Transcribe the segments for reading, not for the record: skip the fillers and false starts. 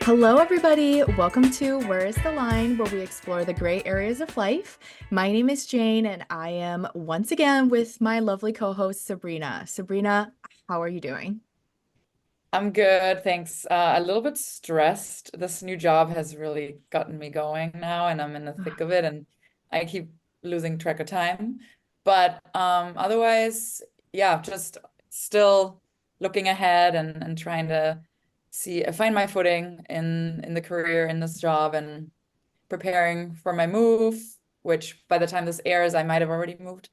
Hello, everybody. Welcome to Where is the Line, where we explore the gray areas of life. My name is Jane, and I am once again with my lovely co-host, Sabrina. Sabrina, how are you doing? I'm good, thanks. A little bit stressed. This new job has really gotten me going now, and I'm in the thick of it, and I keep losing track of time. But otherwise, yeah, just still looking ahead and trying to find my footing in the career in this job and preparing for my move, which by the time this airs, I might have already moved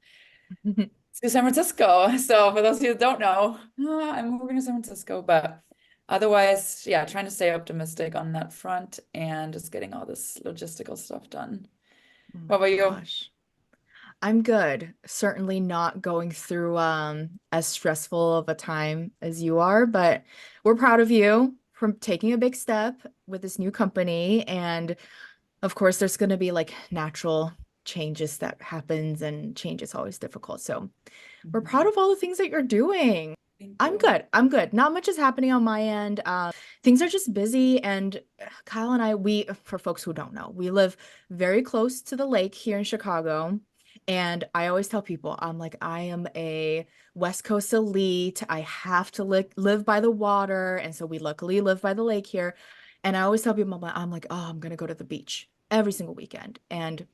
to San Francisco. So for those of you that don't know, I'm moving to San Francisco, but otherwise, yeah, trying to stay optimistic on that front and just getting all this logistical stuff done. Oh What my about you? gosh. I'm good. Certainly not going through as stressful of a time as you are, but we're proud of you from taking a big step with this new company. And of course, there's going to be like natural changes that happens, and change is always difficult. So we're proud Mhm. of all the things that you're doing. Thank I'm you. good. I'm good. Not much is happening on my end. Things are just busy, and Kyle and I, for folks who don't know, we live very close to the lake here in Chicago. And I always tell people, I'm like, I am a West Coast elite. I have to live by the water. And so we luckily live by the lake here. And I always tell people, I'm like, oh, I'm gonna go to the beach every single weekend. And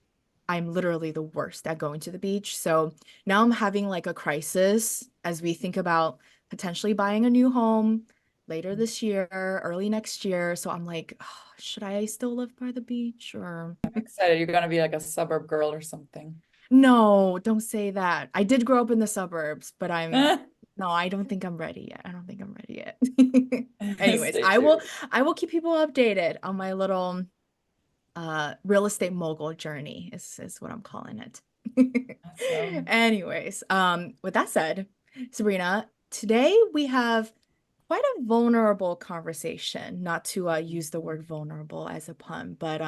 I'm literally the worst at going to the beach. So now I'm having like a crisis as we think about potentially buying a new home later this year, early next year. So I'm like, oh, should I still live by the beach or I'm excited. You're gonna be like a suburb girl or something. no, don't say that. I did grow up in the suburbs, but no, I don't think I'm ready yet. I don't think I'm ready yet. Anyways, Stay I will tuned. I will keep people updated on my little real estate mogul journey is what I'm calling it. Awesome. Anyways, with that said, Sabrina, today we have quite a vulnerable conversation, not to use the word vulnerable as a pun, but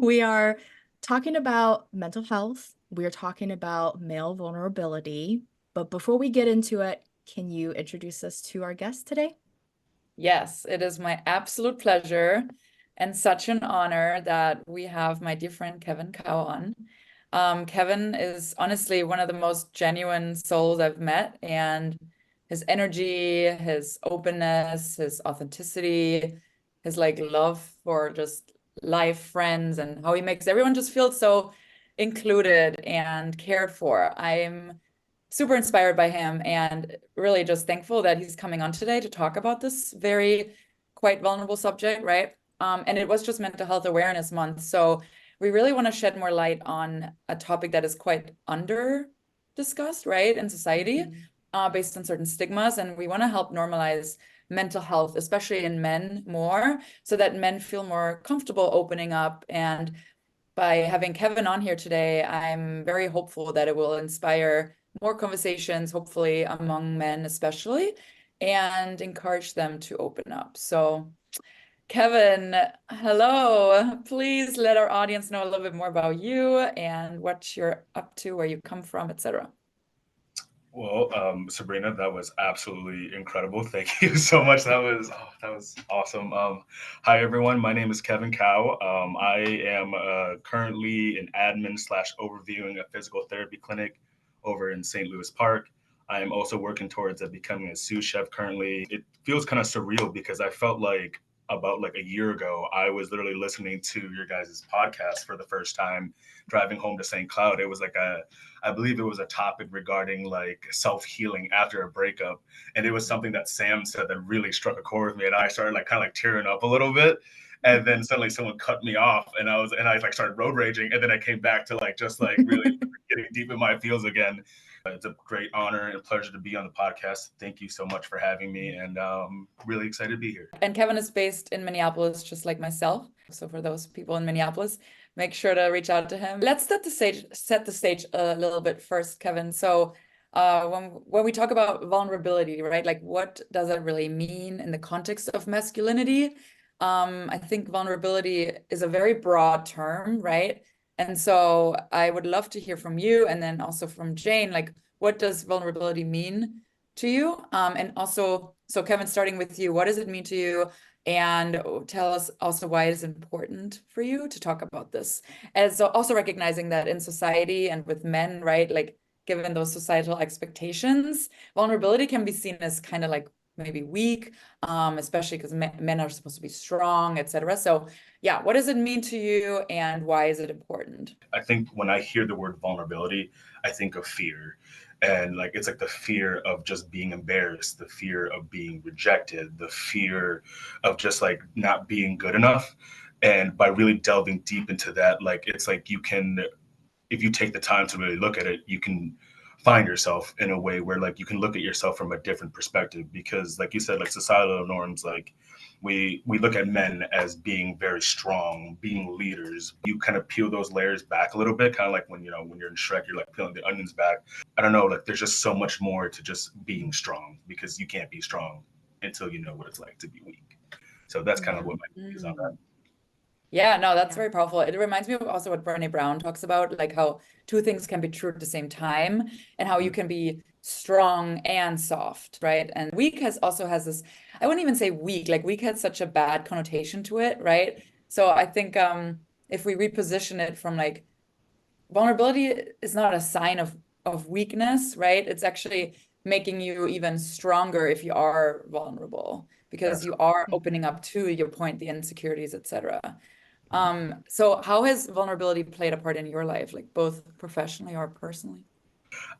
we are talking about mental health. We are talking about male vulnerability. But before we get into it, can you introduce us to our guest today? Yes, it is my absolute pleasure and such an honor that we have my dear friend Kevin Cow on. Kevin is honestly one of the most genuine souls I've met, and his energy, his openness, his authenticity, his like love for just life, friends, and how he makes everyone just feel so included and cared for. I'm super inspired by him and really just thankful that he's coming on today to talk about this very quite vulnerable subject, right? And it was just Mental Health Awareness Month. So we really want to shed more light on a topic that is quite under discussed, right, in society, Mhm. based on certain stigmas. And we want to help normalize mental health, especially in men, more so that men feel more comfortable opening up. And by having Kevin on here today, I'm very hopeful that it will inspire more conversations, hopefully among men especially, and encourage them to open up. So, Kevin, hello. Please let our audience know a little bit more about you and what you're up to, where you come from, etc. Sabrina, that was absolutely incredible. Thank you so much. That was awesome. Hi everyone. My name is Kevin Cow. I am currently an admin slash overviewing a physical therapy clinic over in St. Louis Park. I am also working towards becoming a sous chef currently. It feels kind of surreal because I felt like about like a year ago, I was literally listening to your guys' podcast for the first time driving home to St. Cloud. It was like I believe it was a topic regarding like self healing after a breakup, and it was something that Sam said that really struck a chord with me, and I started like kind of like tearing up a little bit. And then suddenly someone cut me off, and I like started road raging, and then I came back to like just like really getting deep in my feels again. It's a great honor and pleasure to be on the podcast. Thank you so much for having me, and really excited to be here. And Kevin is based in Minneapolis, just like myself. So for those people in Minneapolis, make sure to reach out to him. Let's set the stage a little bit first, Kevin. So when we talk about vulnerability, right? Like what does it really mean in the context of masculinity? I think vulnerability is a very broad term, right? And so I would love to hear from you and then also from Jane, like what does vulnerability mean to you? And also, so Kevin, starting with you, what does it mean to you? And tell us also why it is important for you to talk about this. And so also recognizing that in society and with men, right, like given those societal expectations, vulnerability can be seen as kind of like maybe weak, especially because men are supposed to be strong, etc. So yeah, what does it mean to you and why is it important? I think when I hear the word vulnerability, I think of fear. And like it's like the fear of just being embarrassed, the fear of being rejected, the fear of just like not being good enough. And by really delving deep into that, like it's like you can, if you take the time to really look at it, you can find yourself in a way where like you can look at yourself from a different perspective. Because like you said, like societal norms, like we look at men as being very strong, being leaders. You kind of peel those layers back a little bit, kind of like when, you know, when you're in Shrek, you're like peeling the onions back. I don't know, like there's just so much more to just being strong, because you can't be strong until you know what it's like to be weak. So that's kind of Yeah. what my take is on that. Yeah, no, that's Yeah. very powerful. It reminds me of also what Brené Brown talks about, like how two things can be true at the same time and how you Mhm. can be strong and soft, right? And weak has also has this, I wouldn't even say weak, like weak has such a bad connotation to it, right? So I think if we reposition it from like vulnerability is not a sign of weakness, right? It's actually making you even stronger if you are vulnerable because you are opening up to your point, the insecurities, etc. So how has vulnerability played a part in your life, like both professionally or personally?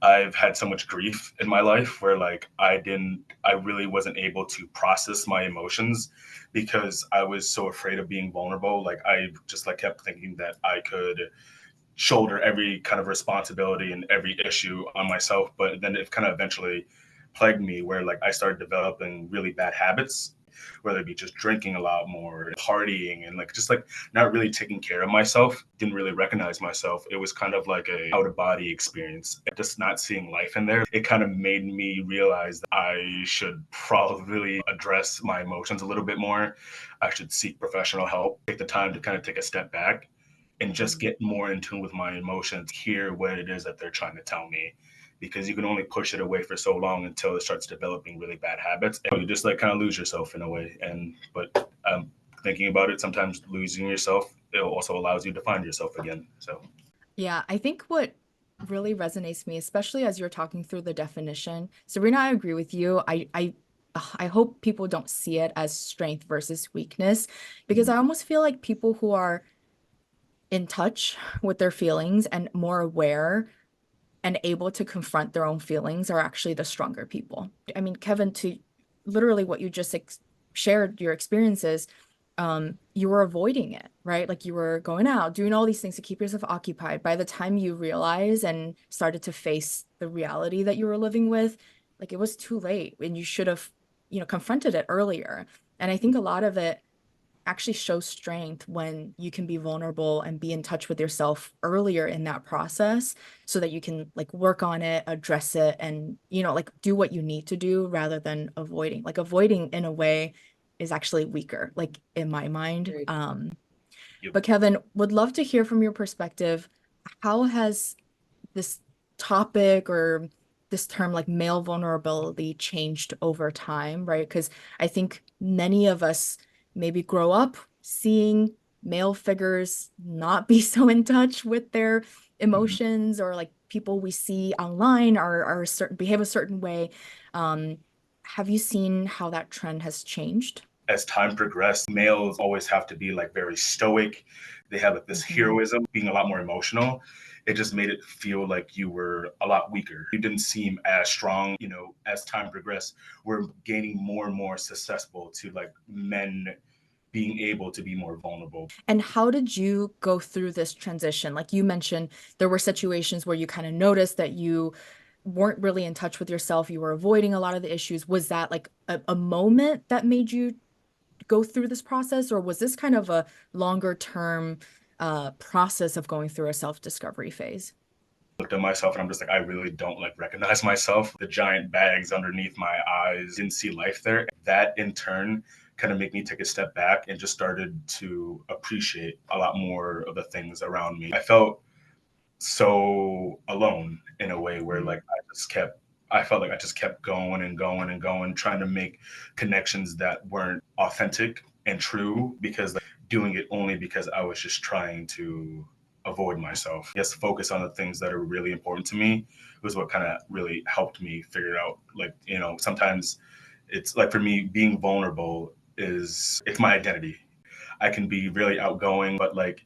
I've had so much grief in my life where like I really wasn't able to process my emotions because I was so afraid of being vulnerable. Like I just like kept thinking that I could shoulder every kind of responsibility and every issue on myself. But then it kind of eventually plagued me where like I started developing really bad habits, whether it be just drinking a lot more, partying, and like just like not really taking care of myself. Didn't really recognize myself. It was kind of like a out of body experience. Just not seeing life in there. It kind of made me realize that I should probably address my emotions a little bit more. I should seek professional help. Take the time to kind of take a step back and just get more in tune with my emotions, hear what it is that they're trying to tell me. Because you can only push it away for so long until it starts developing really bad habits. And you just like kind of lose yourself in a way. And but thinking about it, sometimes losing yourself, it also allows you to find yourself again. So Yeah, I think what really resonates with me, especially as you're talking through the definition, Sabrina, I agree with you. I hope people don't see it as strength versus weakness, because I almost feel like people who are in touch with their feelings and more aware and able to confront their own feelings are actually the stronger people. I mean, Kevin, to literally what you just shared your experiences, you were avoiding it, right? Like you were going out, doing all these things to keep yourself occupied. By the time you realize and started to face the reality that you were living with, like it was too late and you should have, confronted it earlier. And I think a lot of it actually shows strength when you can be vulnerable and be in touch with yourself earlier in that process so that you can like work on it, address it, and like do what you need to do rather than avoiding. Like avoiding in a way is actually weaker, like in my mind. Great. yep. But Kevin, would love to hear from your perspective. How has this topic or this term like male vulnerability changed over time, right? Because I think many of us maybe grow up seeing male figures not be so in touch with their Mhm. emotions, or like people we see online are certain behave a certain way. Um, have you seen how that trend has changed? As time progressed, males always have to be like very stoic. They have like this Mhm. heroism, being a lot more emotional. It just made it feel like you were a lot weaker. You didn't seem as strong. You know, as time progressed, we're gaining more and more susceptible to like men being able to be more vulnerable. And how did you go through this transition? Like you mentioned, there were situations where you kind of noticed that you weren't really in touch with yourself. You were avoiding a lot of the issues. Was that like a moment that made you go through this process, or was this kind of a longer term process of going through a self-discovery phase? Looked at myself and I'm just like, I really don't like recognize myself. The giant bags underneath my eyes, didn't see life there. That in turn kind of made me take a step back and just started to appreciate a lot more of the things around me. I felt so alone in a way where like I just kept I felt like I just kept going and going and going, trying to make connections that weren't authentic and true, because like, doing it only because I was just trying to avoid myself. Yes, focus on the things that are really important to me was what kind of really helped me figure it out. Like, you know, sometimes it's like for me, being vulnerable is it's my identity. I can be really outgoing, but like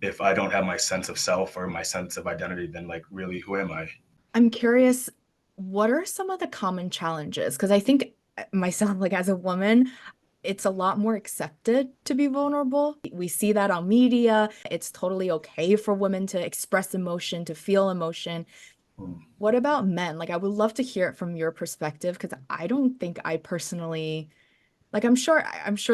if I don't have my sense of self or my sense of identity, then like really who am I? I'm curious, what are some of the common challenges? Because I think myself, like as a woman, it's a lot more accepted to be vulnerable. We see that on media. It's totally okay for women to express emotion, to feel emotion. Hmm. What about men? Like, I would love to hear it from your perspective because I don't think I personally, like, I'm sure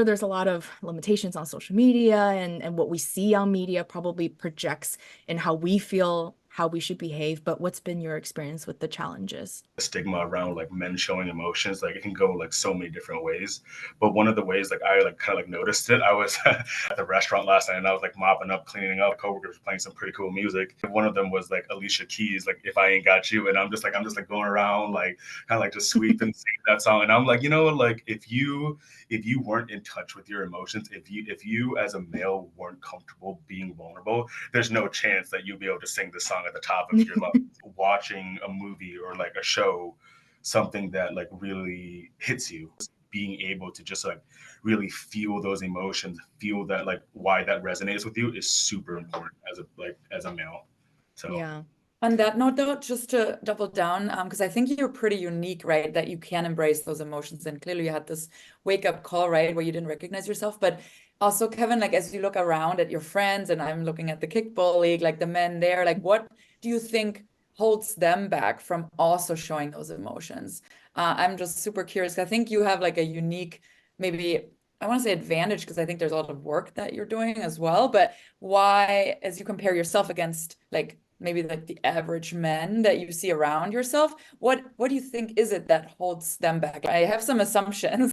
there's a lot of limitations on social media and what we see on media probably projects in how we feel, how we should behave. But what's been your experience with the challenges? Stigma around like men showing emotions, like it can go like so many different ways, but one of the ways like I like kind of like noticed it, I was at the restaurant last night and I was like mopping up, cleaning up. Coworkers were playing some pretty cool music. One of them was like Alicia Keys, like If I Ain't Got You, and I'm just like going around like kind of like just sweeping singing that song, and I'm like, you know, like if you weren't in touch with your emotions, if you as a male weren't comfortable being vulnerable, there's no chance that you'll be able to sing the song at the top of your lungs. Watching a movie or like a show, something that like really hits you, being able to just like really feel those emotions, feel that like why that resonates with you is super important as a male. So Yeah. On that note, though, just to double down, because I think you're pretty unique, right? That you can embrace those emotions. And clearly you had this wake-up call, right? Where you didn't recognize yourself. But also, Kevin, like as you look around at your friends, and I'm looking at the kickball league, like the men there, like what do you think holds them back from also showing those emotions? I'm just super curious. I think you have like a unique, maybe I want to say advantage, because I think there's a lot of work that you're doing as well. But why, as you compare yourself against like maybe like the average men that you see around yourself, what do you think is it that holds them back? I have some assumptions.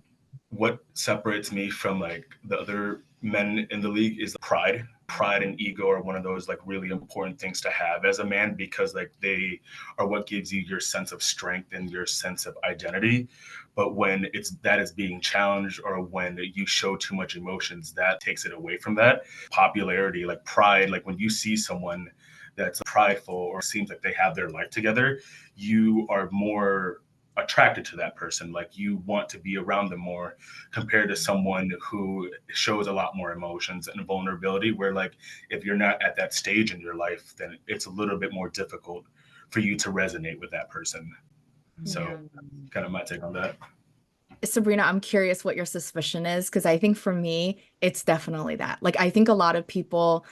what separates me from like the other men in the league is pride. Pride and ego are one of those like really important things to have as a man, because like they are what gives you your sense of strength and your sense of identity. But when it's that is being challenged, or when you show too much emotions, that takes it away from that popularity. Like pride, like when you see someone that's prideful or seems like they have their life together, you are more attracted to that person. Like you want to be around them more, compared to someone who shows a lot more emotions and vulnerability, where like if you're not at that stage in your life, then it's a little bit more difficult for you to resonate with that person. Yeah. So kind of my take on that. Sabrina, I'm curious what your suspicion is because I think for me, it's definitely that. Like, I think a lot of people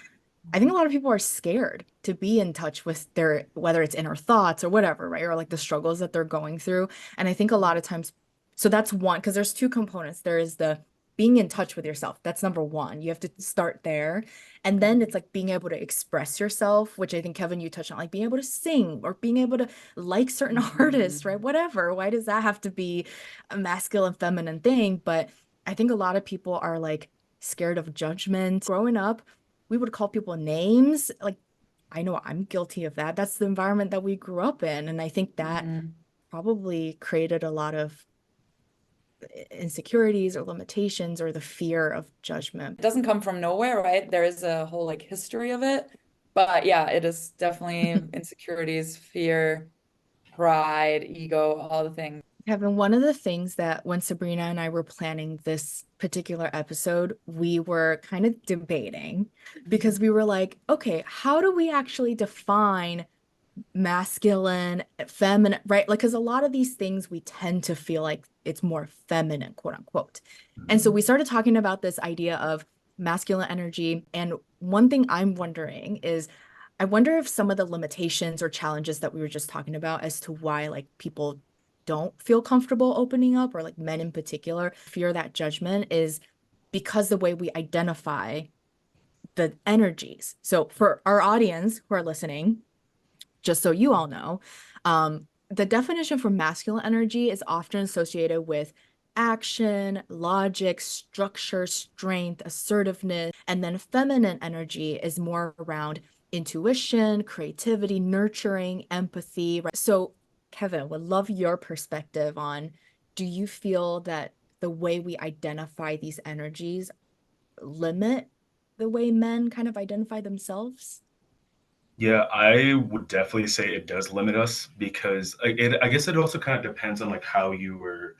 are scared to be in touch with their, whether it's inner thoughts or whatever, right? Or like the struggles that they're going through. And I think a lot of times, so that's one, because there's two components. There is the being in touch with yourself. That's number one. You have to start there. And then it's like being able to express yourself, which I think, Kevin, you touched on, like being able to sing or being able to like certain artists, right? Whatever. Why does that have to be a masculine, feminine thing? But I think a lot of people are like scared of judgment. Growing up, we would call people names. Like, I know I'm guilty of that. That's the environment that we grew up in. And I think that Mhm. probably created a lot of insecurities or limitations or the fear of judgment. It doesn't come from nowhere, right? There is a whole like history of it. But yeah, it is definitely insecurities, fear, pride, ego, all the things. Kevin, one of the things that when Sabrina and I were planning this particular episode, we were kind of debating because we were like, okay, how do we actually define masculine, feminine, right? Like, because a lot of these things we tend to feel like it's more feminine, quote unquote. And so we started talking about this idea of masculine energy. And one thing I'm wondering is, I wonder if some of the limitations or challenges that we were just talking about as to why like people don't feel comfortable opening up, or like men in particular, fear that judgment is because the way we identify the energies. So for our audience who are listening, just so you all know, the definition for masculine energy is often associated with action, logic, structure, strength, assertiveness. And then feminine energy is more around intuition, creativity, nurturing, empathy, right? So Kevin, would love your perspective on, do you feel that the way we identify these energies limit the way men kind of identify themselves? Yeah, I would definitely say it does limit us because I guess it also kind of depends on like how you were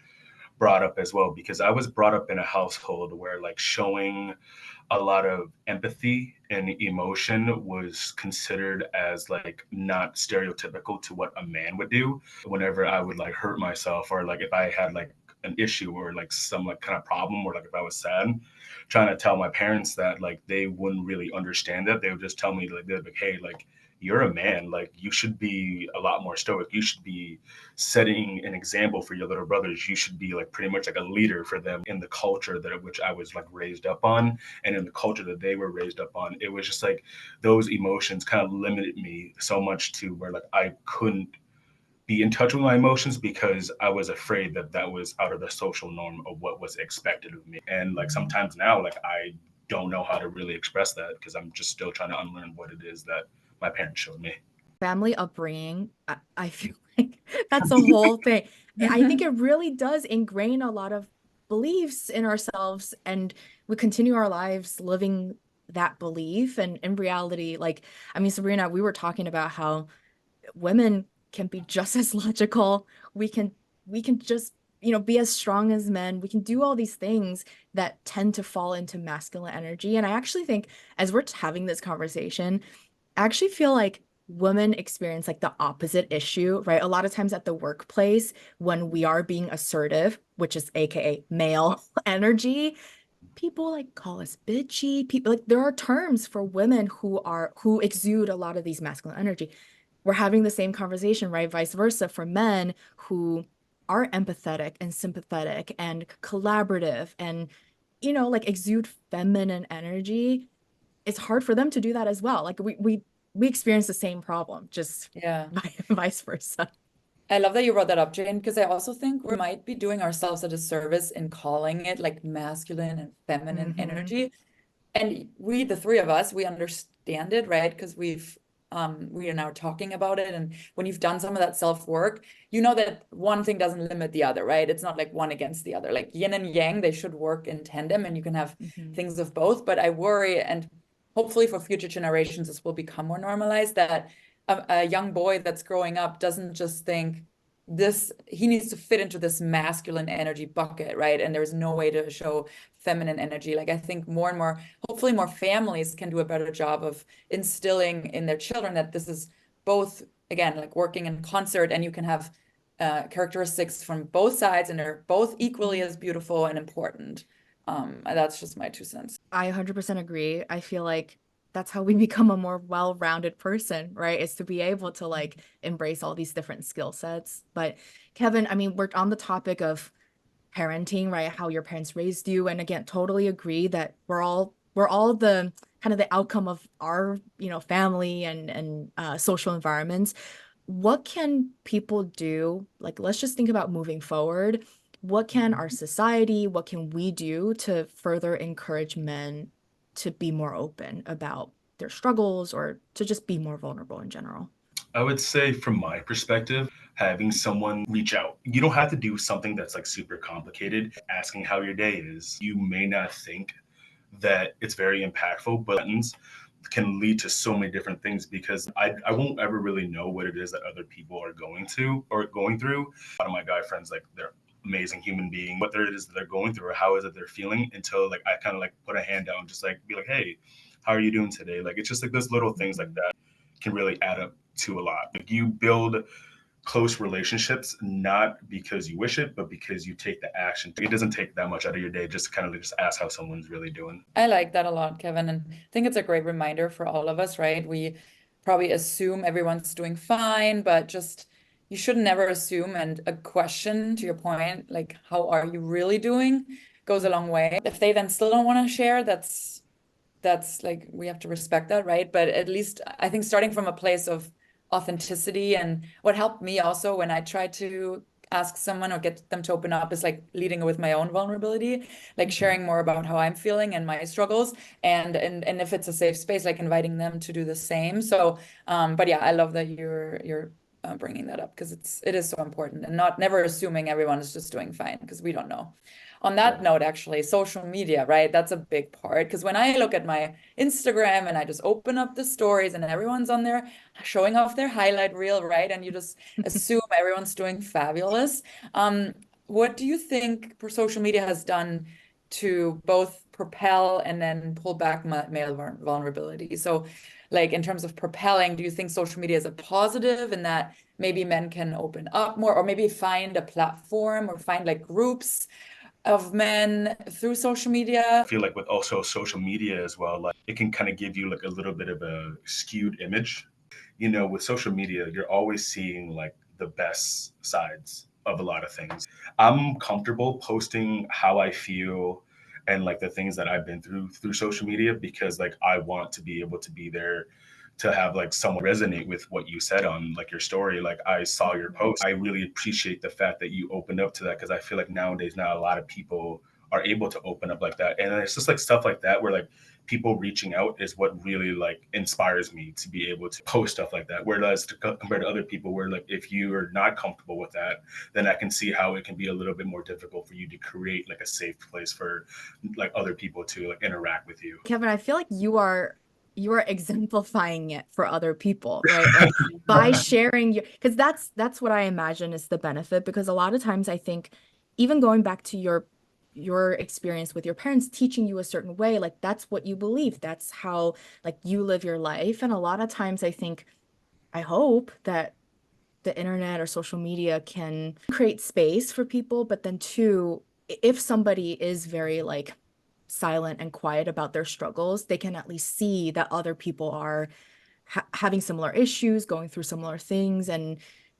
brought up as well. Because I was brought up in a household where like showing a lot of empathy and emotion was considered as like not stereotypical to what a man would do. Whenever I would like hurt myself or like if I had like an issue or like some like kind of problem or like if I was sad, trying to tell my parents that like they wouldn't really understand it. They would just tell me like they'd be like, hey, like you're a man, like you should be a lot more stoic. You should be setting an example for your little brothers. You should be like pretty much like a leader for them in the culture that which I was like raised up on and in the culture that they were raised up on. It was just like those emotions kind of limited me so much to where like I couldn't be in touch with my emotions because I was afraid that that was out of the social norm of what was expected of me. And like sometimes now, like I don't know how to really express that because I'm just still trying to unlearn what it is that my parents showed me. Family upbringing, I feel like that's a whole thing. I think it really does ingrain a lot of beliefs in ourselves, and we continue our lives living that belief. And in reality, like, I mean, Sabrina, we were talking about how women can be just as logical. We can just, be as strong as men. We can do all these things that tend to fall into masculine energy. And I actually think as we're having this conversation, I actually feel like women experience like the opposite issue, right? A lot of times at the workplace, when we are being assertive, which is AKA male energy, people like call us bitchy. People like there are terms for women who exude a lot of these masculine energy. We're having the same conversation, right? Vice versa for men who are empathetic and sympathetic and collaborative and like exude feminine energy. It's hard for them to do that as well. Like we experience the same problem, just Yeah. vice versa. I love that you brought that up, Jane, because I also think we might be doing ourselves a disservice in calling it like masculine and feminine Hmm. energy. And we, the three of us, we understand it, right? Because we are now talking about it. And when you've done some of that self-work, you know that one thing doesn't limit the other, right? It's not like one against the other. Like yin and yang, they should work in tandem and you can have Hmm. things of both. But I worry, and hopefully for future generations, this will become more normalized that a young boy that's growing up doesn't just think this, he needs to fit into this masculine energy bucket, right? And there's no way to show feminine energy. Like I think more and more, hopefully more families can do a better job of instilling in their children that this is both, again, like working in concert and you can have characteristics from both sides and they're both equally as beautiful and important. That's just my 2 cents. I 100% agree. I feel like that's how we become a more well-rounded person, right? Is to be able to like embrace all these different skill sets. But Kevin, I mean, we're on the topic of parenting, right? How your parents raised you. And again, totally agree that we're all the kind of the outcome of our, family and social environments. What can people do? Like, let's just think about moving forward. What can our society, what can we do to further encourage men to be more open about their struggles or to just be more vulnerable in general? I would say, from my perspective, having someone reach out. You don't have to do something that's like super complicated. Asking how your day is. You may not think that it's very impactful, but buttons can lead to so many different things because I won't ever really know what it is that other people are going to or going through. A lot of my guy friends, like they're amazing human being, what it is that they're going through or how is it they're feeling until like I kind of like put a hand down, just like be like, hey, how are you doing today? Like it's just like those little things like that can really add up to a lot. Like you build close relationships not because you wish it, but because you take the action. It doesn't take that much out of your day just to kind of just ask how someone's really doing. I like that a lot, Kevin. And I think it's a great reminder for all of us, right? We probably assume everyone's doing fine, but just you should never assume. And a question to your point, like, how are you really doing, goes a long way. If they then still don't want to share, that's like we have to respect that, right? But at least I think starting from a place of authenticity and what helped me also when I tried to ask someone or get them to open up is like leading with my own vulnerability, like Mhm. sharing more about how I'm feeling and my struggles and if it's a safe space, like inviting them to do the same. So but yeah, I love that you're bringing that up because it is so important, and not never assuming everyone is just doing fine because we don't know. On that note, actually, social media, right? That's a big part because when I look at my Instagram and I just open up the stories and everyone's on there showing off their highlight reel, right? And you just assume everyone's doing fabulous. What do you think social media has done to both propel and then pull back male vulnerability? So, like in terms of propelling, do you think social media is a positive in that maybe men can open up more, or maybe find a platform or find like groups of men through social media? I feel like with also social media as well, like it can kind of give you like a little bit of a skewed image. With social media, you're always seeing like the best sides of a lot of things. I'm comfortable posting how I feel and like the things that I've been through social media because like I want to be able to be there to have like someone resonate with what you said on like your story. Like I saw your post. I really appreciate the fact that you opened up to that because I feel like nowadays not a lot of people are able to open up like that. And it's just like stuff like that where like people reaching out is what really like inspires me to be able to post stuff like that. Whereas compared to other people where like if you are not comfortable with that, then I can see how it can be a little bit more difficult for you to create like a safe place for like other people to like interact with you. Kevin, I feel like you are exemplifying it for other people, right? Like by sharing your, because that's what I imagine is the benefit. Because a lot of times I think even going back to your experience with your parents teaching you a certain way, like that's what you believe. That's how like you live your life. And a lot of times I think, I hope that the internet or social media can create space for people, but then two, if somebody is very like silent and quiet about their struggles, they can at least see that other people are having similar issues, going through similar things, and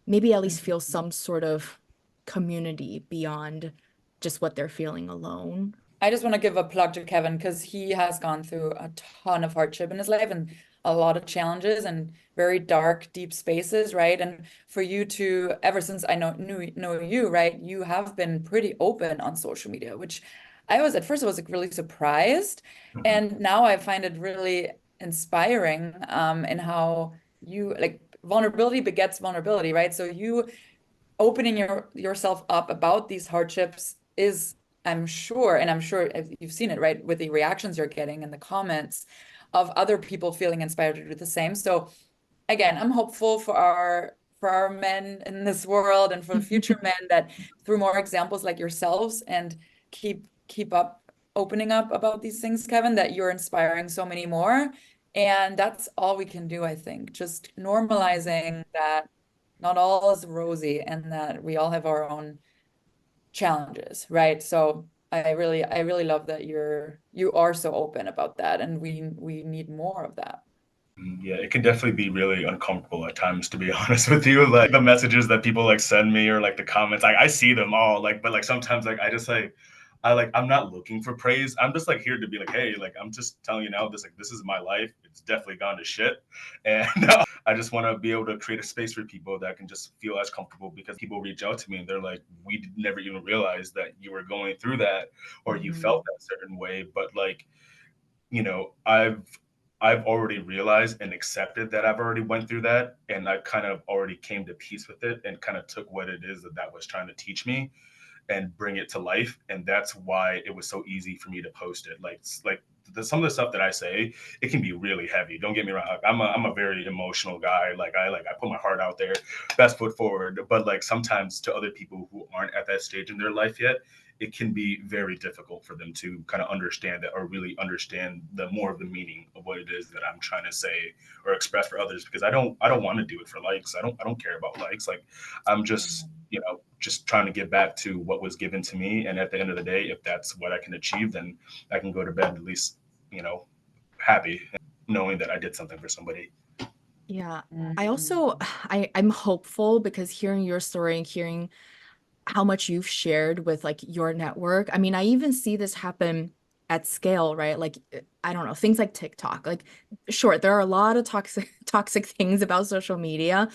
maybe at least feel some sort of community beyond just what they're feeling alone. I just want to give a plug to Kevin because he has gone through a ton of hardship in his life and a lot of challenges and very dark, deep spaces, right? And for you to, ever since I know you, right, you have been pretty open on social media, which I was at first I was like really surprised, Mhm. and now I find it really inspiring, in how you like vulnerability begets vulnerability, right? So you opening yourself up about these hardships is, I'm sure, and I'm sure if you've seen it, right, with the reactions you're getting and the comments of other people feeling inspired to do the same. So again, I'm hopeful for our men in this world and for the future men that through more examples like yourselves and keep up opening up about these things, Kevin, that you're inspiring so many more. And that's all we can do, I think. Just normalizing that not all is rosy and that we all have our own challenges, right? So I really love that you are so open about that, and we need more of that. Yeah, it can definitely be really uncomfortable at times, to be honest with you. Like the messages that people like send me or like the comments, I see them all. Like, but like sometimes like I just like I'm not looking for praise. I'm just like here to be like, hey, like I'm just telling you now, this is my life. It's definitely gone to shit, and I just want to be able to create a space for people that can just feel as comfortable because people reach out to me and they're like, we never even realized that you were going through that or you felt that certain way, but like I've already realized and accepted that I've already went through that, and I kind of already came to peace with it and kind of took what it is that was trying to teach me and bring it to life. And that's why it was so easy for me to post it. Some of the stuff that I say, it can be really heavy. Don't get me wrong. I'm a very emotional guy. I put my heart out there, best foot forward. But like sometimes to other people who aren't at that stage in their life yet, it can be very difficult for them to kind of understand that or really understand the more of the meaning of what it is that I'm trying to say or express for others because I don't want to do it for likes. I don't care about likes. Like I'm just just trying to get back to what was given to me. And at the end of the day, if that's what I can achieve, then I can go to bed at least, happy knowing that I did something for somebody. Yeah. I Mhm. also I'm hopeful because hearing your story and hearing how much you've shared with like your network. I mean, I even see this happen at scale, right? Like I don't know, things like TikTok. Like sure, there are a lot of toxic things about social media,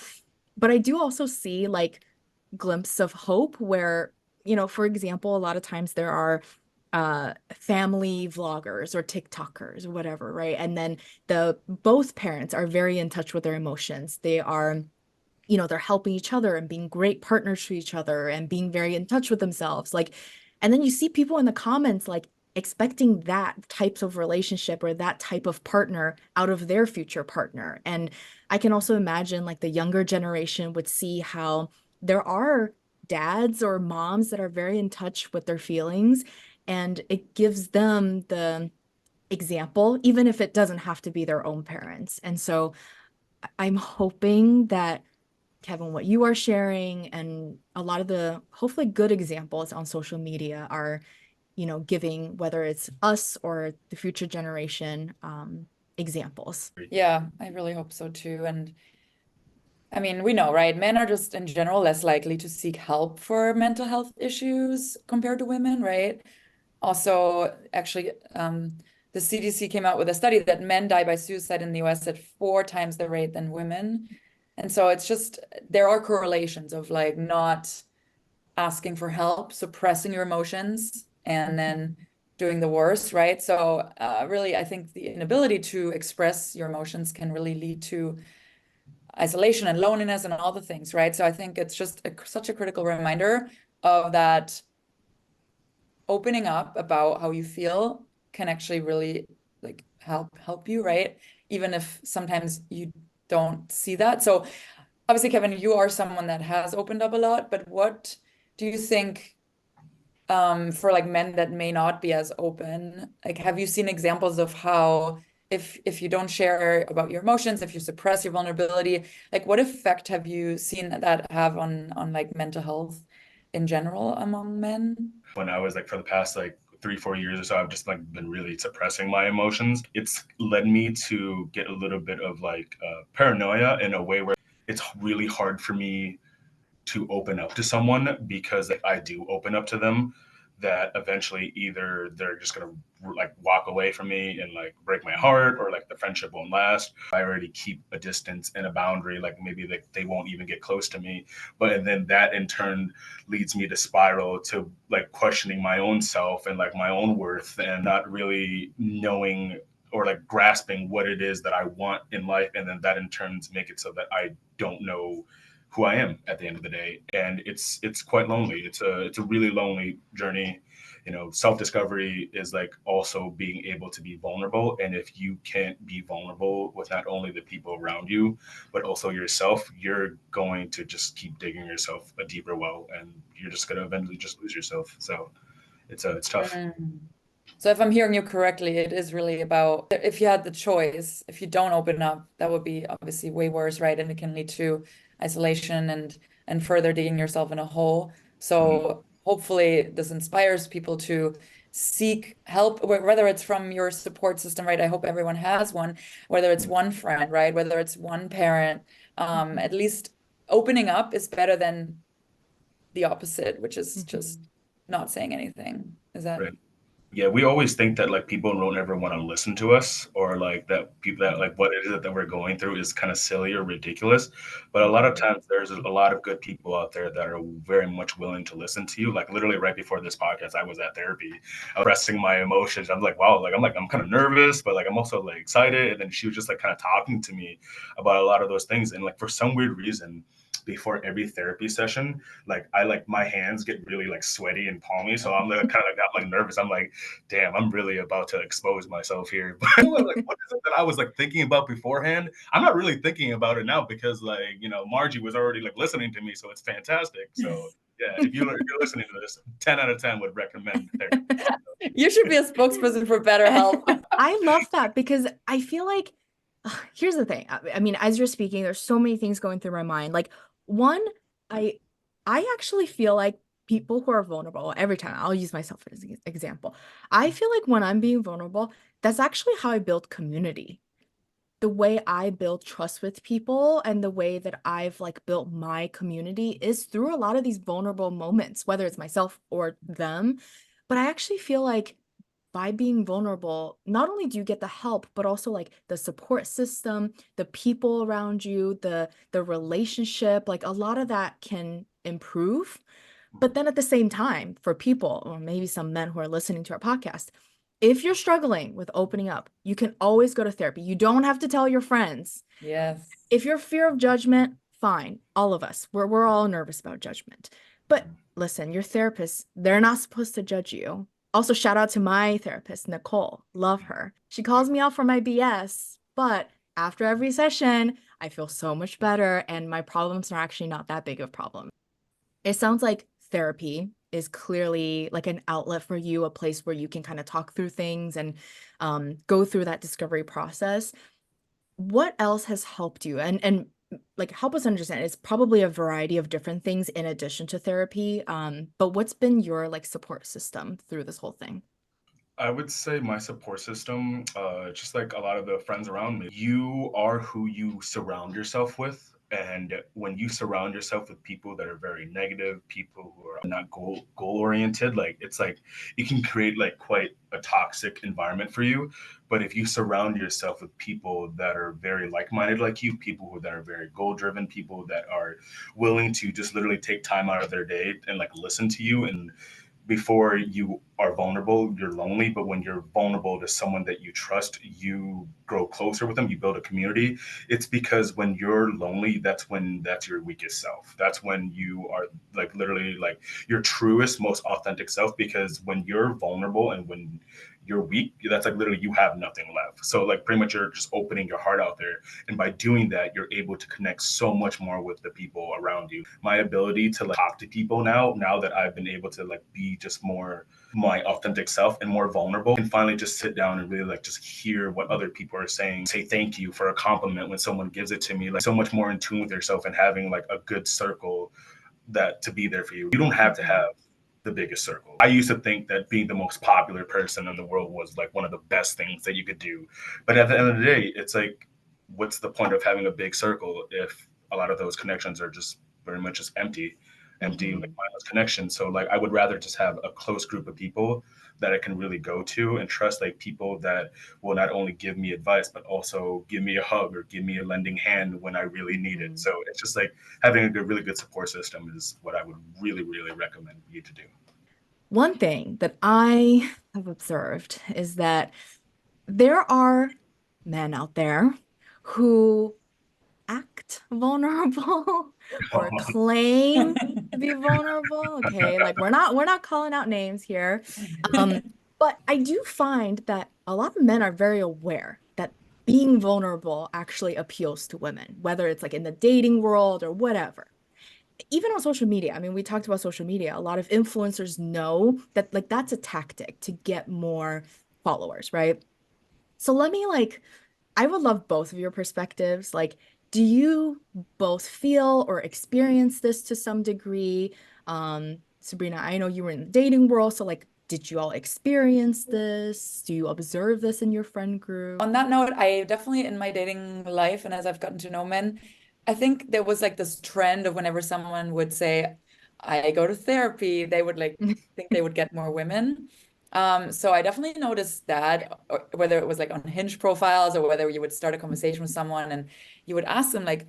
but I do also see like glimpses of hope where, for example, a lot of times there are family vloggers or TikTokers or whatever, right? And then the both parents are very in touch with their emotions. They are they're helping each other and being great partners to each other and being very in touch with themselves. Like, and then you see people in the comments like expecting that types of relationship or that type of partner out of their future partner. And I can also imagine like the younger generation would see how there are dads or moms that are very in touch with their feelings, and it gives them the example, even if it doesn't have to be their own parents. And so I'm hoping that, Kevin, what you are sharing and a lot of the hopefully good examples on social media are, giving whether it's us or the future generation examples. Yeah, I really hope so too. And I mean, we know, right? Men are just in general less likely to seek help for mental health issues compared to women, right? Also, actually, the CDC came out with a study that men die by suicide in the US at 4 times the rate than women. And so it's just, there are correlations of like not asking for help, suppressing your emotions, and then doing the worst, right? So really, I think the inability to express your emotions can really lead to isolation and loneliness and all the things, right? So I think it's just such a critical reminder of that opening up about how you feel can actually really like help you, right? Even if sometimes you don't see that. So obviously, Kevin, you are someone that has opened up a lot, but what do you think for like men that may not be as open? Like, have you seen examples of how if you don't share about your emotions, if you suppress your vulnerability, like what effect have you seen that have on like mental health in general among men? When I was like for the past like 3-4 years or so, I've just like been really suppressing my emotions. It's led me to get a little bit of like paranoia in a way where it's really hard for me to open up to someone, because if I do open up to them, that eventually either they're just gonna like walk away from me and like break my heart, or like the friendship won't last. I already keep a distance and a boundary, like maybe they won't even get close to me. But and then that in turn leads me to spiral to like questioning my own self and like my own worth, and not really knowing or like grasping what it is that I want in life. And then that in turns make it so that I don't know who I am at the end of the day. And it's quite lonely. It's a really lonely journey. Self-discovery is like also being able to be vulnerable. And if you can't be vulnerable with not only the people around you, but also yourself, you're going to just keep digging yourself a deeper well, and you're just going to eventually just lose yourself. So it's tough. Mm. So if I'm hearing you correctly, it is really about if you had the choice, if you don't open up, that would be obviously way worse, right? And it can lead to isolation and further digging yourself in a hole. Mhm. So hopefully this inspires people to seek help, whether it's from your support system, right? I hope everyone has one, whether it's one friend, right? Whether it's one parent, at least opening up is better than the opposite, which is just Mhm. not saying anything. Is that? Right. Yeah, we always think that like people don't ever want to listen to us, or like that people that like what it is that we're going through is kind of silly or ridiculous. But a lot of times there's a lot of good people out there that are very much willing to listen to you. Like literally right before this podcast, I was at therapy. I was expressing my emotions. I'm like, wow, I'm kind of nervous, but like I'm also like excited. And then she was just like kind of talking to me about a lot of those things. And like for some weird reason, before every therapy session, like I like my hands get really like sweaty and palmy. So I'm like kind of got like nervous. I'm like, damn, I'm really about to expose myself here. But like, what is it that I was like thinking about beforehand? I'm not really thinking about it now, because like, Margie was already like listening to me. So it's fantastic. So yeah, if you're listening to this, 10 out of 10 would recommend therapy. You should be a spokesperson for BetterHelp. I love that because I feel like here's the thing. I mean, as you're speaking, there's so many things going through my mind. Like one, I I actually feel like people who are vulnerable, every time I'll use myself as an example. I feel like when I'm being vulnerable, that's actually how I build community. The way I build trust with people and the way that I've like built my community is through a lot of these vulnerable moments, whether it's myself or them. But I actually feel like by being vulnerable, not only do you get the help, but also like the support system, the people around you, the relationship, like a lot of that can improve. But then at the same time, for people, or maybe some men who are listening to our podcast, if you're struggling with opening up, you can always go to therapy. You don't have to tell your friends. Yes. If your fear of judgment, fine. All of us, we're all nervous about judgment. But listen, your therapist, they're not supposed to judge you. Also, shout out to my therapist, Nicole. Love her. She calls me out for my BS, but after every session, I feel so much better, and my problems are actually not that big of a problem. It sounds like therapy is clearly like an outlet for you, a place where you can kind of talk through things and go through that discovery process. What else has helped you? And like help us understand, it's probably a variety of different things in addition to therapy. But what's been your like support system through this whole thing? I would say my support system, just like a lot of the friends around me, you are who you surround yourself with. And when you surround yourself with people that are very negative, people who are not goal oriented, like it's like it can create like quite a toxic environment for you. But if you surround yourself with people that are very like minded like you, people that are very goal driven, people that are willing to just literally take time out of their day and like listen to you, and before you are vulnerable, you're lonely. But when you're vulnerable to someone that you trust, you grow closer with them, you build a community. It's because when you're lonely, that's your weakest self. That's when you are like literally like your truest, most authentic self. Because when you're vulnerable and when you're weak, that's like literally you have nothing left. So like pretty much you're just opening your heart out there. And by doing that, you're able to connect so much more with the people around you. My ability to like talk to people now that I've been able to like be just more my authentic self and more vulnerable, and finally just sit down and really like just hear what other people are saying, say thank you for a compliment when someone gives it to me, like so much more in tune with yourself and having like a good circle that to be there for you. You don't have to have the biggest circle. I used to think that being the most popular person in the world was like one of the best things that you could do. But at the end of the day, it's like, what's the point of having a big circle if a lot of those connections are just very much just empty, like Mhm. mindless connections? So like I would rather just have a close group of people that I can really go to and trust, like people that will not only give me advice, but also give me a hug or give me a lending hand when I really need it. Mhm. So it's just like having a really good support system is what I would really, really recommend you to do. One thing that I have observed is that there are men out there who act vulnerable or claim to be vulnerable. Okay, like we're not calling out names here. Um, but I do find that a lot of men are very aware that being vulnerable actually appeals to women, whether it's like in the dating world or whatever. Even on social media, I mean, we talked about social media. A lot of influencers know that like that's a tactic to get more followers, right? So let me like I would love both of your perspectives. Like, do you both feel or experience this to some degree? Sabrina, I know you were in the dating world, so like, did you all experience this? Do you observe this in your friend group? On that note, I definitely in my dating life and as I've gotten to know men, I think there was like this trend of whenever someone would say, I go to therapy, they would like think they would get more women. So I definitely noticed that, or whether it was like on Hinge profiles or whether you would start a conversation with someone and you would ask them like,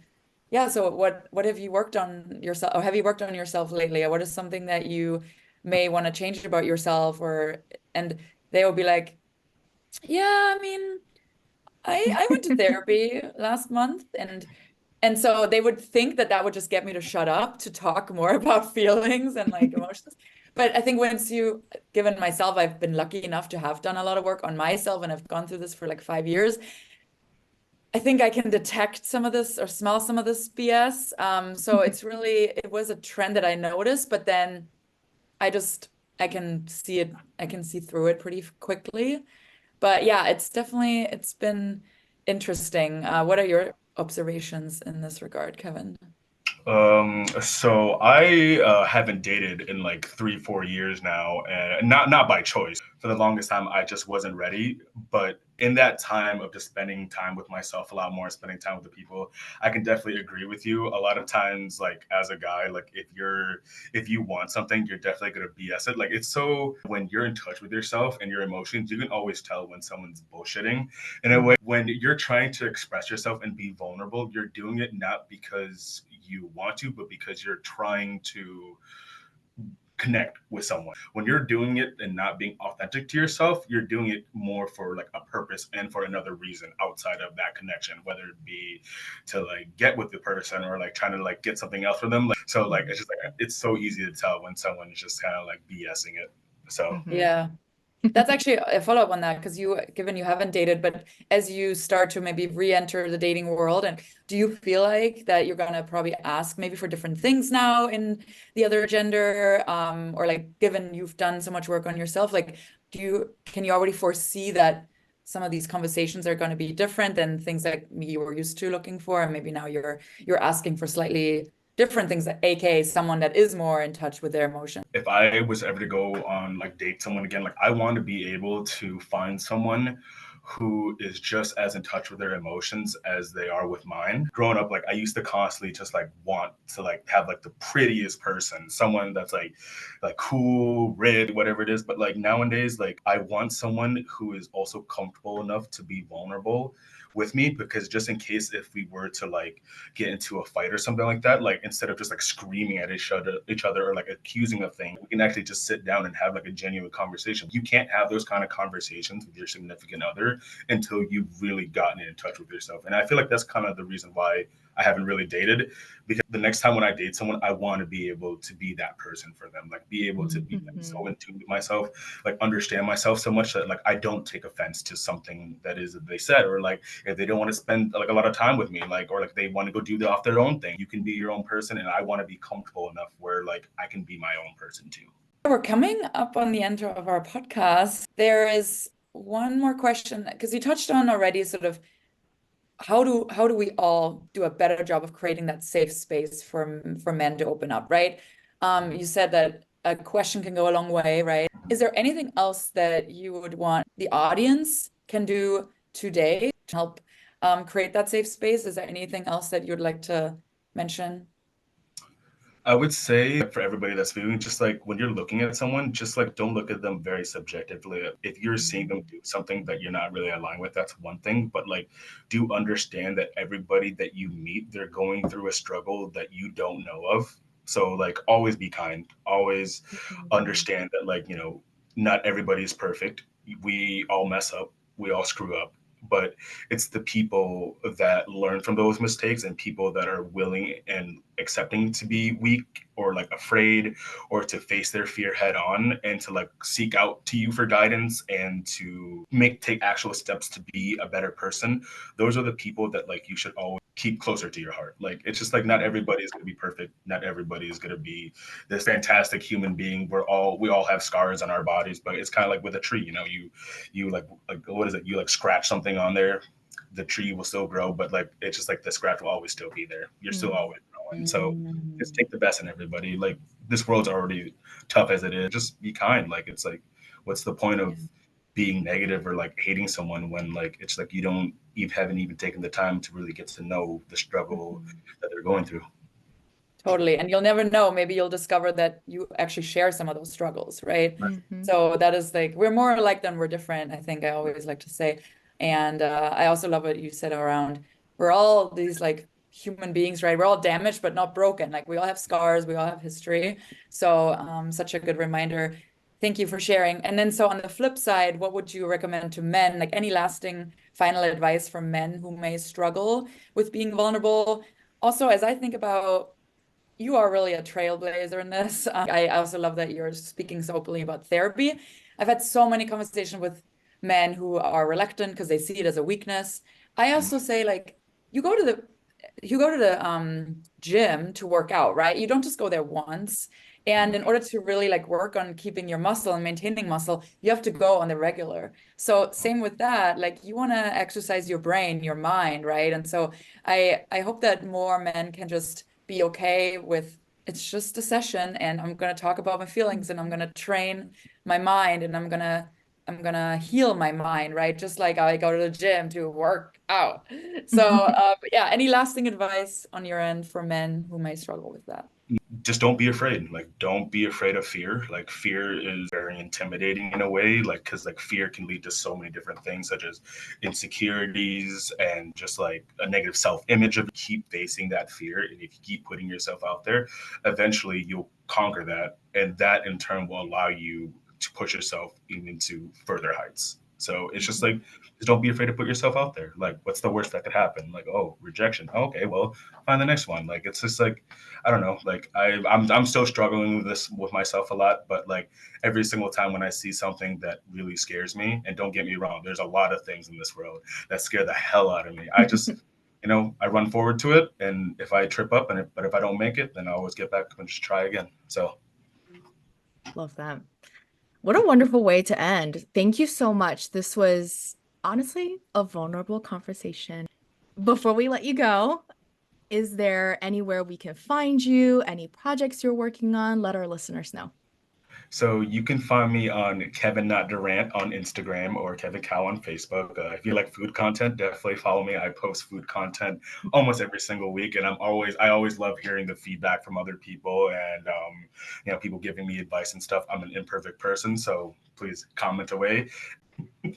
yeah, so what have you worked on yourself, or have you worked on yourself lately? Or what is something that you may want to change about yourself? Or and they will be like, yeah, I mean, I went to therapy last month, and so they would think that that would just get me to shut up to talk more about feelings and like emotions. But I think once you, given myself, I've been lucky enough to have done a lot of work on myself and I've gone through this for like 5 years. I think I can detect some of this or smell some of this BS. So it's really, it was a trend that I noticed, but then I just, I can see it, I can see through it pretty quickly. But yeah, it's been interesting. What are your observations in this regard, Kevin? So I haven't dated in like 3, 4 years now, and not by choice. For the longest time, I just wasn't ready. But in that time of just spending time with myself a lot more, spending time with the people, I can definitely agree with you. A lot of times, like as a guy, like if you want something, you're definitely gonna BS it. Like it's so when you're in touch with yourself and your emotions, you can always tell when someone's bullshitting. In a way, when you're trying to express yourself and be vulnerable, you're doing it not because you want to, but because you're trying to connect with someone. When you're doing it and not being authentic to yourself, you're doing it more for like a purpose and for another reason outside of that connection, whether it be to like get with the person or like trying to like get something else from them. Like, so like it's just like it's so easy to tell when someone is just kind of like BSing it. So Yeah. That's actually a follow-up on that because given you haven't dated, but as you start to maybe re-enter the dating world, and do you feel like that you're gonna probably ask maybe for different things now in the other gender, or like given you've done so much work on yourself, like can you already foresee that some of these conversations are going to be different than things that you were used to looking for, and maybe now you're asking for slightly different things, that aka someone that is more in touch with their emotions? if I was ever to go on like date someone again, like I want to be able to find someone who is just as in touch with their emotions as they are with mine. Growing up, like I used to constantly just like want to like have like the prettiest person, someone that's like cool, rich, whatever it is. But like nowadays, like I want someone who is also comfortable enough to be vulnerable with me, because just in case if we were to like get into a fight or something like that, like instead of just like screaming at each other or like accusing of things, we can actually just sit down and have like a genuine conversation. You can't have those kind of conversations with your significant other until you've really gotten in touch with yourself. And I feel like that's kind of the reason why I haven't really dated, because the next time when I date someone, I want to be able to be that person for them, like be able to be like, so in tune with myself, like understand myself so much that like I don't take offense to something that is that they said, or like if they don't want to spend like a lot of time with me, like or like they want to go do off their own thing. You can be your own person, and I want to be comfortable enough where like I can be my own person too. We're coming up on the end of our podcast. There is one more question because you touched on already sort of how do we all do a better job of creating that safe space for men to open up, right? You said that a question can go a long way, right? Is there anything else that you would want the audience can do today to help create that safe space? Is there anything else that you'd like to mention? I would say for everybody that's viewing, just like when you're looking at someone, just like don't look at them very subjectively. If you're seeing them do something that you're not really aligned with, that's one thing. But like, do understand that everybody that you meet, they're going through a struggle that you don't know of. So like, always be kind. Always understand that like not everybody is perfect. We all mess up. We all screw up. But it's the people that learn from those mistakes and people that are willing and accepting to be weak or like afraid or to face their fear head on and to like seek out to you for guidance and to take actual steps to be a better person. Those are the people that like you should always keep closer to your heart. Like it's just like not everybody is going to be perfect. Not everybody is going to be this fantastic human being. We all have scars on our bodies, but it's kind of like with a tree, you like what is it? You like scratch something on there, the tree will still grow, but like it's just like the scratch will always still be there. You're still always growing. So just take the best in everybody. Like this world's already tough as it is. Just be kind. Like it's like, what's the point of being negative or like hating someone when like it's like you haven't even taken the time to really get to know the struggle that they're going through. Totally. And you'll never know. Maybe you'll discover that you actually share some of those struggles, right? Mm-hmm. So that is like, we're more alike than we're different, I think I always like to say. And I also love what you said around we're all these like human beings, right? We're all damaged, but not broken. Like we all have scars, we all have history. So such a good reminder. Thank you for sharing. And then so on the flip side, what would you recommend to men? Like any lasting final advice for men who may struggle with being vulnerable? Also, as I think about you are really a trailblazer in this. I also love that you're speaking so openly about therapy. I've had so many conversations with men who are reluctant because they see it as a weakness. I also say like you go to the gym to work out, right? You don't just go there once. And in order to really like work on keeping your muscle and maintaining muscle, you have to go on the regular. So same with that, like you want to exercise your brain, your mind, right? And so I hope that more men can just be okay with it's just a session and I'm going to talk about my feelings and I'm going to train my mind and I'm gonna heal my mind, right? Just like I go to the gym to work out. So, but yeah, any lasting advice on your end for men who may struggle with that? just don't be afraid. Like, don't be afraid of fear. Like, fear is very intimidating in a way, like, because like fear can lead to so many different things, such as insecurities and just like a negative self-image. Of keep facing that fear, and if you keep putting yourself out there, eventually you'll conquer that, and that in turn will allow you to push yourself even into further heights. So it's just like, just don't be afraid to put yourself out there. Like, what's the worst that could happen? Like, oh, rejection. Okay, well, find the next one. Like, it's just like, I don't know. Like, I'm still struggling with this with myself a lot, but like every single time when I see something that really scares me, and don't get me wrong, there's a lot of things in this world that scare the hell out of me. I just, I run forward to it, and if I trip up, but if I don't make it, then I always get back up and just try again. So Love that. What a wonderful way to end. Thank you so much. This was honestly a vulnerable conversation. Before we let you go, is there anywhere we can find you? Any projects you're working on? Let our listeners know. So you can find me on Kevin Not Durant on Instagram or Kevin Cow on Facebook. If you like food content, definitely follow me. I post food content almost every single week, and I always love hearing the feedback from other people, and people giving me advice and stuff. I'm an imperfect person, so please comment away.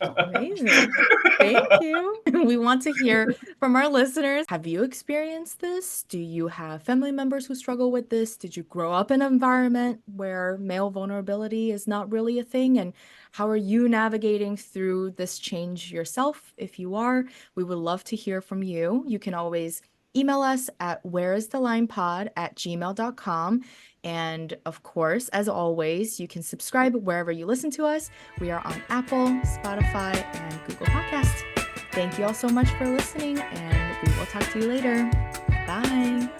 Amazing. Thank you. We want to hear from our listeners. Have you experienced this? Do you have family members who struggle with this? Did you grow up in an environment where male vulnerability is not really a thing? And how are you navigating through this change yourself? If you are, we would love to hear from you. You can always email us at whereisthelinepod@gmail.com. And of course, as always, you can subscribe wherever you listen to us. We are on Apple, Spotify, and Google Podcasts. Thank you all so much for listening, and we will talk to you later. Bye.